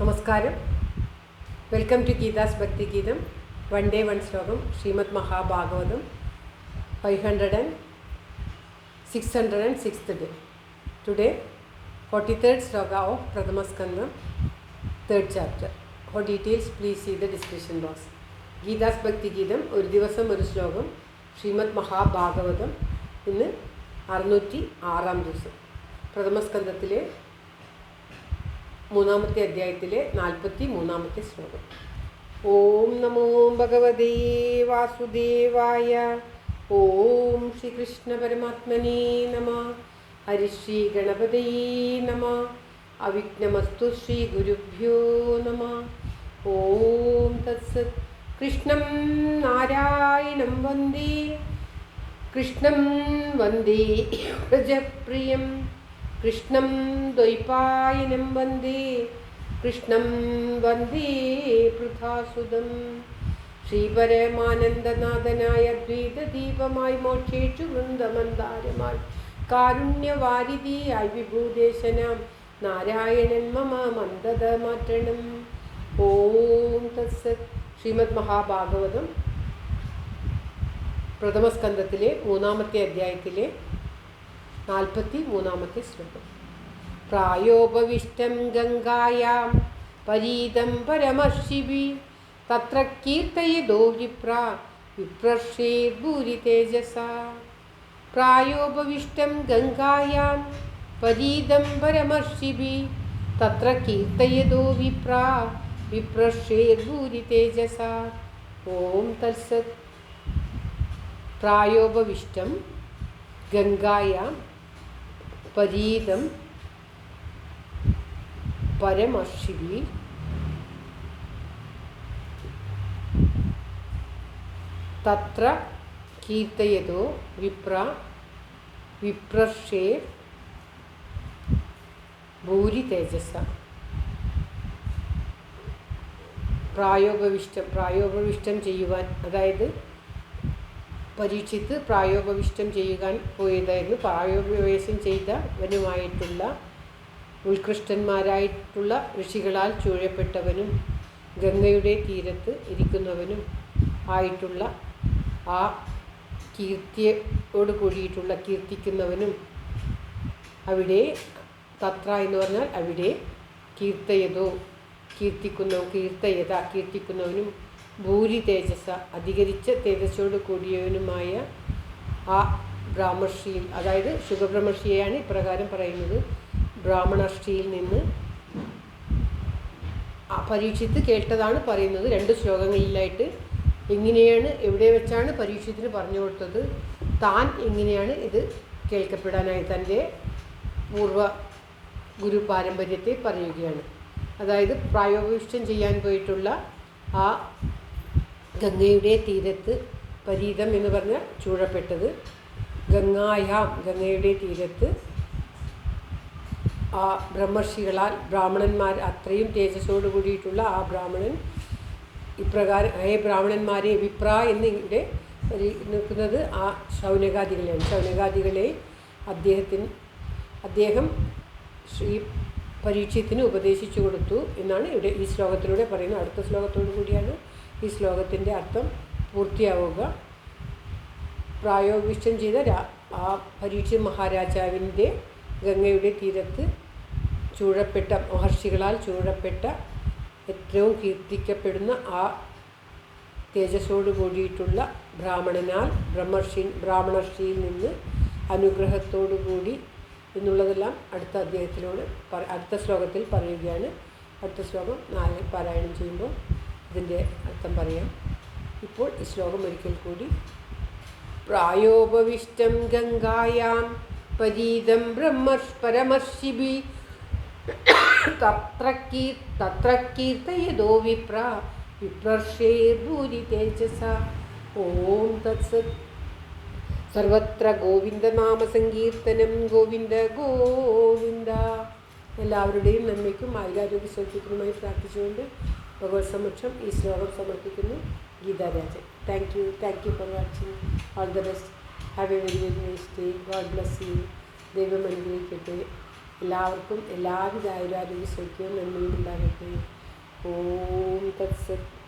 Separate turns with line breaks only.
നമസ്കാരം. Welcome to Geetha's ഭക്തി ഗീതം. വൺ ഡേ വൺ ശ്ലോകം. Shrimad Mahabhagavatam 606th day. Today 43rd sloka of Prathama Skandam, 3rd chapter. For details please see the description box. Geetha's ഭക്തി ഗീതം ഒരു ദിവസം ഒരു ശ്ലോകം. ശ്രീമദ് മഹാഭാഗവതം ഇന്ന് 606 ദിവസം. പ്രഥമസ്കന്ധത്തിലെ 3-ാമത്തെ അധ്യായത്തിലെ 43-ാമത്തെ ശ്ലോകം. ഓം നമോ ഭഗവതേ വാസുദേവായ. ഓം ശ്രീകൃഷ്ണ പരമാത്മനേ നമഃ. ഹരിശ്രീ ഗണപതേ നമഃ. അവിഘ്നമസ്തു ശ്രീ ഗുരുഭ്യോ നമഃ. ഓം തത്സത്. കൃഷ്ണം നാരായണം വന്ദേ. കൃഷ്ണം വന്ദേ വ്രജപ്രിയം. കൃഷ്ണം ദ്വൈപായനം വന്ദേ. കൃഷ്ണം വന്ദേ പൃഥാസുതം. ശ്രീപരമാനന്ദനാഥനായ അദ്വൈതദീപമായി മോക്ഷേഷു വൃന്ദമന്ദാരമായി കാരുണ്യവാരിധിയായി വിഭൂദേശനാം നാരായണൻ മമ മന്ദത മാറ്റണം. ഓം തത്സത്. ശ്രീമദ് മഹാഭാഗവതം പ്രഥമസ്കന്ധത്തിലെ 3-ാമത്തെ അധ്യായത്തിലെ 43-ാമത്തെ ശ്ലോകം. പ്രായോപവിഷ്ടം ഗംഗായാം പരീതം പരമർഷിഭി തത്ര കീർത്തയതോ വിപ്രശ്രേർഭൂരി തേജസാ. പ്രായോപവിഷ്ടം ഗംഗായാം പരീതം പരമർഷിഭി തത്ര കീർത്തയതോ വിപ്രശ്രേർഭൂരി തേജസാ. ഓം തത്സത്. പ്രായോപവിഷ്ടം ഗംഗായാം പരീതം പരമർഷിഭി തത്ര കീർത്തയതോ വിപ്രശ്രേർ ഭൂരി തേജസ. പ്രായോപവിഷ്ടം ചെയ്യുവാൻ, അതായത് പരീക്ഷിത്ത് പ്രായോപവിഷ്ടം ചെയ്യുവാൻ പോയതായിരുന്നു. പ്രായോപവേശം ചെയ്തവനുമായിട്ടുള്ള ഉത്കൃഷ്ടന്മാരായിട്ടുള്ള ഋഷികളാൽ ചൂഴപ്പെട്ടവനും ഗംഗയുടെ തീരത്ത് ഇരിക്കുന്നവനും ആയിട്ടുള്ള ആ കീർത്തിയോട് കൂടിയിട്ടുള്ള കീർത്തിക്കുന്നവനും അവിടെ തത്ര എന്ന് പറഞ്ഞാൽ അവിടെ കീർത്തിക്കുന്നവനും ഭൂരി തേജസ അധികരിച്ച തേജസ്സോട് കൂടിയവനുമായ ആ ബ്രാഹ്മർഷിയിൽ, അതായത് ശുഖബ്രഹ്മർഷിയെയാണ് ഇപ്രകാരം പറയുന്നത്. ബ്രാഹ്മണർഷിയിൽ നിന്ന് പരീക്ഷിത്ത് കേട്ടതാണ് പറയുന്നത്. 2 ശ്ലോകങ്ങളിലായിട്ട് എങ്ങനെയാണ്, എവിടെ വെച്ചാണ് പരീക്ഷത്തിന് പറഞ്ഞു കൊടുത്തത്, താൻ എങ്ങനെയാണ് ഇത് കേൾക്കപ്പെടാനായി തൻ്റെ പൂർവ്വ ഗുരു പാരമ്പര്യത്തെ പറയുകയാണ്. അതായത് പ്രായോപവിഷ്ടം ചെയ്യാൻ പോയിട്ടുള്ള ആ ഗംഗയുടെ തീരത്ത്, പരീതം എന്ന് പറഞ്ഞാൽ ചൂഴപ്പെട്ടത്, ഗംഗയുടെ തീരത്ത് ആ ബ്രഹ്മർഷികളാൽ, ബ്രാഹ്മണന്മാർ, അത്രയും തേജസ്സോട് കൂടിയിട്ടുള്ള ആ ബ്രാഹ്മണൻ ഇപ്രകാരം, ബ്രാഹ്മണന്മാരെ വിപ്ര എന്ന് ഇവിടെ നിൽക്കുന്നത് ആ ശൗനകാദികളെയാണ്. ശൗനകാദികളെ അദ്ദേഹം ശ്രീ പരീക്ഷത്തിന് ഉപദേശിച്ചു കൊടുത്തു എന്നാണ് ഇവിടെ ഈ ശ്ലോകത്തിലൂടെ പറയുന്നത്. അടുത്ത ശ്ലോകത്തോടു കൂടിയാണ് ഈ ശ്ലോകത്തിൻ്റെ അർത്ഥം പൂർത്തിയാവുക. പ്രായോപവിഷ്ടം ചെയ്ത ആ പരീക്ഷിത് മഹാരാജാവിൻ്റെ ഗംഗയുടെ തീരത്ത് ചൂഴപ്പെട്ട, മഹർഷികളാൽ ചൂഴപ്പെട്ട, ഏറ്റവും കീർത്തിക്കപ്പെടുന്ന ആ തേജസ്സോട് കൂടിയിട്ടുള്ള ബ്രാഹ്മണനാൽ ബ്രാഹ്മണർഷിയിൽ നിന്ന് അനുഗ്രഹത്തോടു കൂടി എന്നുള്ളതെല്ലാം അടുത്ത ശ്ലോകത്തിൽ പറയുകയാണ്. അടുത്ത ശ്ലോകം 4 പാരായണം ചെയ്യുമ്പോൾ ഇതിൻ്റെ അർത്ഥം പറയാം. ഇപ്പോൾ ഈ ശ്ലോകം ഒരിക്കൽ കൂടി. പ്രായോപവിഷ്ടം ഗംഗായാം പരീതം പരമർഷിഭി തത്ര കീർത്തയതോ വിപ്രശ്രേർഭൂരി തേജസ. ഓം തത്സത്. സർവത്ര ഗോവിന്ദനാമ സങ്കീർത്തനം. ഗോവിന്ദ ഗോവിന്ദ. എല്ലാവരുടെയും നന്മയ്ക്കും ആയുരാരോഗ്യ സൗഖ്യത്തിനുമായി പ്രാർത്ഥിച്ചുകൊണ്ട് ഭഗവത് സമക്ഷം ഈ ശ്ലോകം സമർപ്പിക്കുന്നു. Geetha Rajan. Thank you for watching. All the best. Have A very nice day. God bless you. ദൈവം അനുഗ്രഹിക്കട്ടെ. എല്ലാവർക്കും എല്ലാവിധ ആയുരാരോഗ്യ സൗഖ്യവും നന്മയും ഉണ്ടാകട്ടെ. ഓം തത്സത്.